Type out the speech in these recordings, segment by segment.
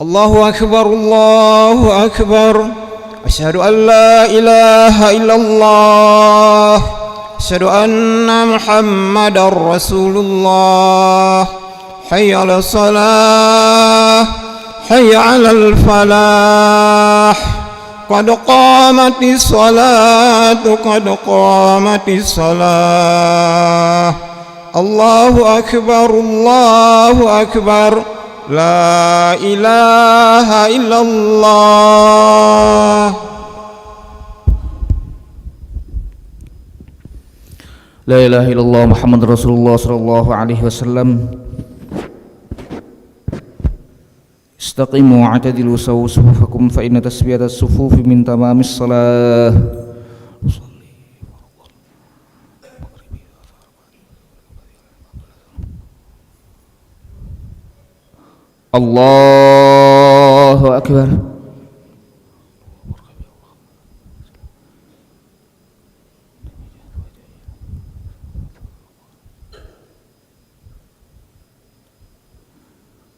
الله أكبر الله أكبر. أشهد أن لا إله إلا الله. أشهد أن محمدا رسول الله. حي على الصلاة حي على الفلاح. قد قامت الصلاة قد قامت الصلاة. الله أكبر الله أكبر. لا إله إلا الله. لا إله إلا الله محمد رسول الله صلى الله عليه وسلم. استقيموا واعتدلوا سووا صفوفكم فإن تسوية الصفوف من تمام الصلاة. الله أكبر.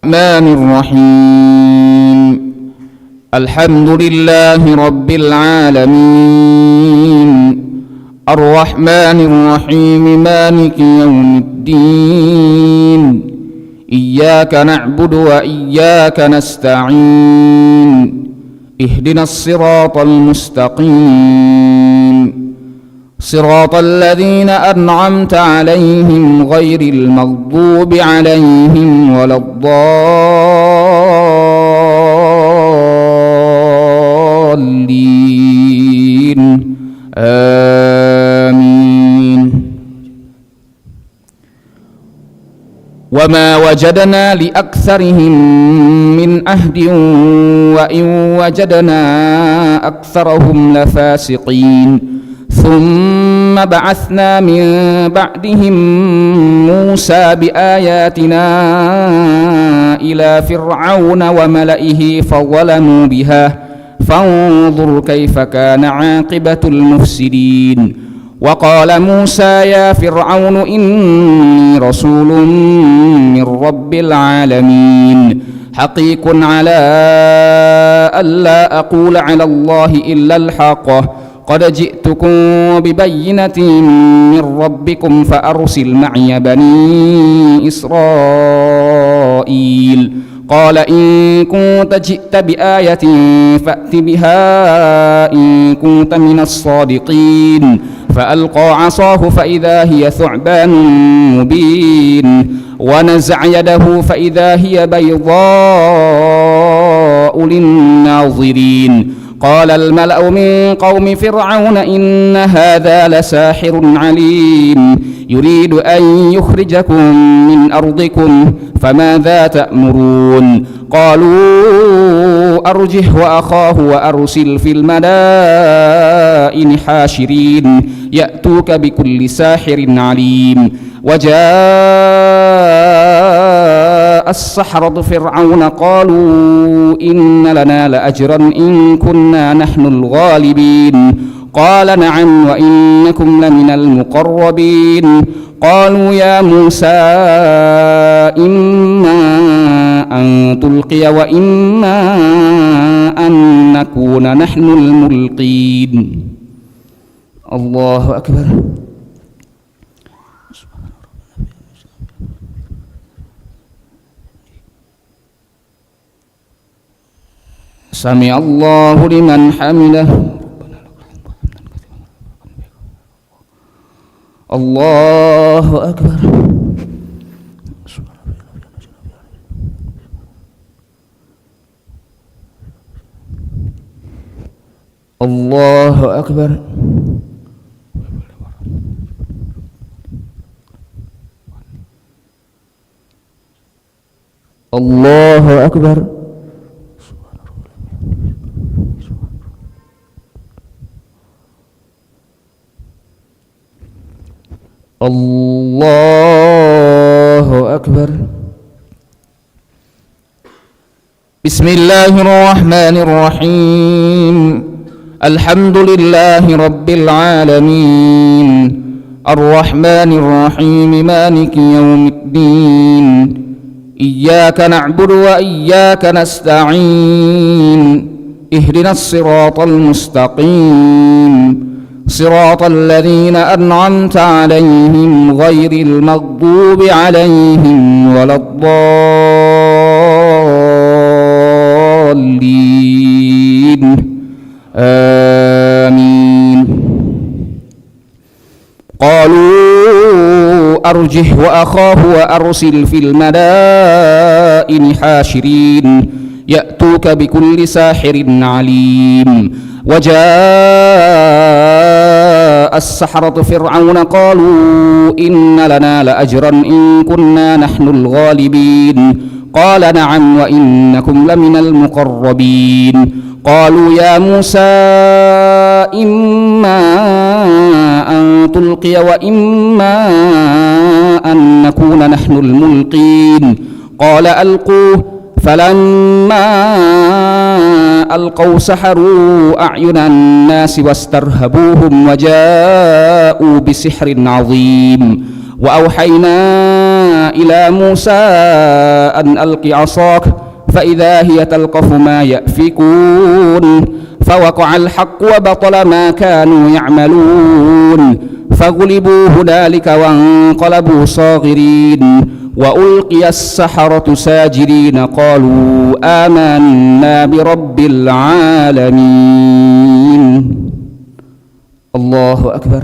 الرحمن الرحيم. الحمد لله رب العالمين. الرحمن الرحيم مالك يوم الدين. إياك نعبد وإياك نستعين. اهدنا الصراط المستقيم صراط الذين أنعمت عليهم غير المغضوب عليهم ولا الضالين. آمين. وما وجدنا لأكثرهم من عهد وإن وجدنا أكثرهم لفاسقين. ثم بعثنا من بعدهم موسى بآياتنا إلى فرعون وملئه فظلموا بها فانظر كيف كان عاقبة المفسدين. وقال موسى يا فرعون إني رسول من رب العالمين حقيق على ألا أقول على الله إلا الحق قد جئتكم ببينة من ربكم فأرسل معي بني إسرائيل. قال إن كنت جئت بآية فأت بها إن كنت من الصادقين. فألقى عصاه فإذا هي ثعبان مبين ونزع يده فإذا هي بيضاء للناظرين. قال الملأ من قوم فرعون إن هذا لساحر عليم يريد أن يخرجكم من أرضكم فماذا تأمرون. قالوا أرجه وأخاه وأرسل في المدائن حاشرين يأتوك بكل ساحر عليم. وجاء السحرة فرعون قالوا إن لنا لأجرا إن كنا نحن الغالبين. قال نعم وإنكم لمن المقربين. قالوا يا موسى إما أن تلقي وإما أن نكون نحن الملقين. الله أكبر. سمع الله لمن حمده. الله أكبر. الله أكبر. الله أكبر. الله أكبر. بسم الله الرحمن الرحيم. الحمد لله رب العالمين الرحمن الرحيم مالك يوم الدين إياك نعبد وإياك نستعين اهدنا الصراط المستقيم صراط الذين أنعمت عليهم غير المغضوب عليهم ولا الضالين آمين. قالوا أرجه وأخاه وأرسل في المدائن حاشرين يأتوك بكل ساحر عليم. وجاء السحرة فرعون قالوا إن لنا لأجرا إن كنا نحن الغالبين قال نعم وإنكم لمن المقربين. قالوا يا موسى إما أن تلقي وإما أن نكون نحن الملقين قال ألقوه. فلما ألقوا سحروا أعين الناس واسترهبوهم وجاءوا بسحر عظيم. وأوحينا إلى موسى أن ألق عصاك فإذا هي تلقف ما يأفكون فوقع الحق وبطل ما كانوا يعملون فغلبوا هنالك وانقلبوا صاغرين وألقي السحرة ساجدين قالوا آمنا برب العالمين. الله أكبر.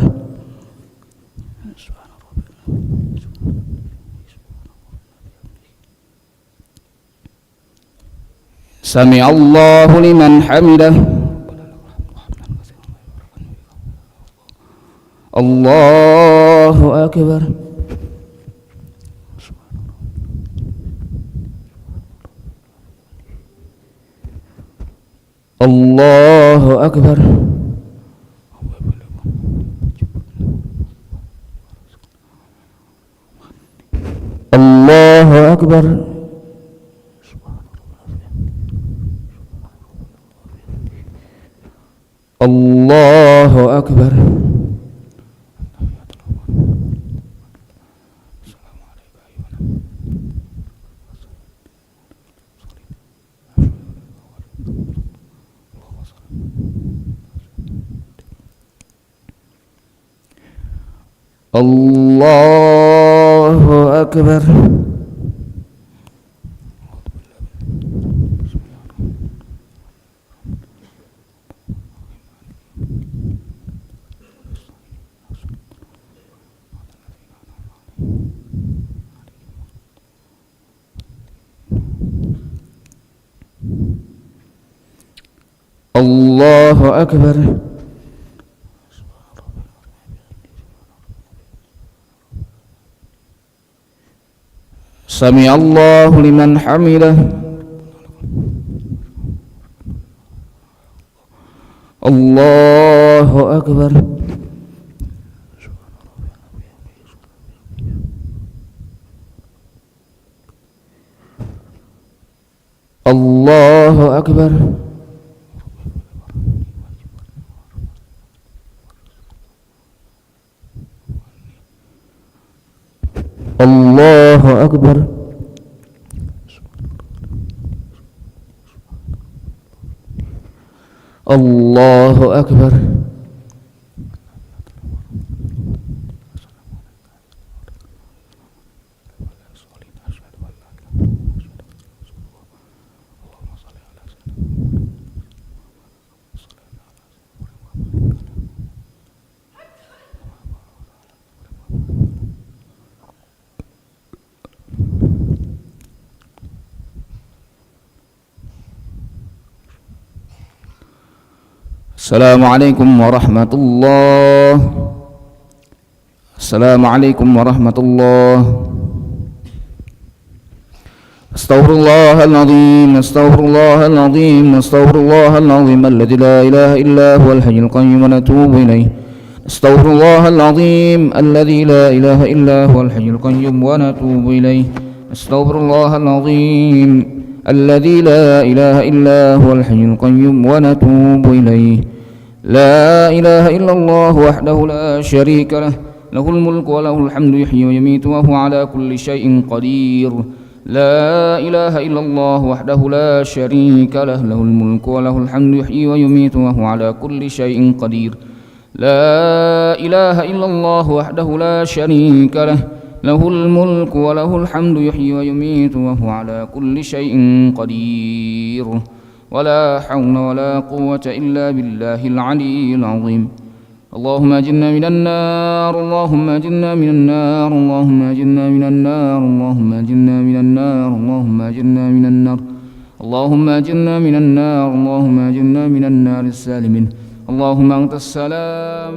سمع الله لمن حمده. الله أكبر. الله أكبر. الله أكبر. الله أكبر. الله أكبر. الله أكبر. سمع الله لمن حمده. الله أكبر. الله أكبر. الله أكبر. الله أكبر. السلام عليكم ورحمة الله. السلام عليكم ورحمة الله. استغفر الله العظيم. استغفر الله العظيم. استغفر الله العظيم الذي لا إله إلا هو الحي القيوم ونتوب إليه. استغفر الله العظيم الذي لا إله إلا هو الحي القيوم ونتوب إليه. استغفر الله العظيم الذي لا إله إلا هو الحي القيوم ونتوب إليه. لا إله إلا الله وحده لا شريك له له الملك وله الحمد يحيي ويميت وهو على كل شيء قدير. لا إله إلا الله وحده لا شريك له له الملك وله الحمد يحيي ويميت وهو على كل شيء قدير لا إله إلا الله وحده لا شريك له له الملك وله الحمد يحيي ويميت وهو على كل شيء قدير ولا حول ولا قوة إلا بالله العلي العظيم اللهم أجرنا من النار اللهم أجرنا من النار اللهم أجرنا من النار اللهم أجرنا من النار اللهم أجرنا من النار اللهم أجرنا من النار اللهم أجرنا من النار السالمين اللهم أنت السلام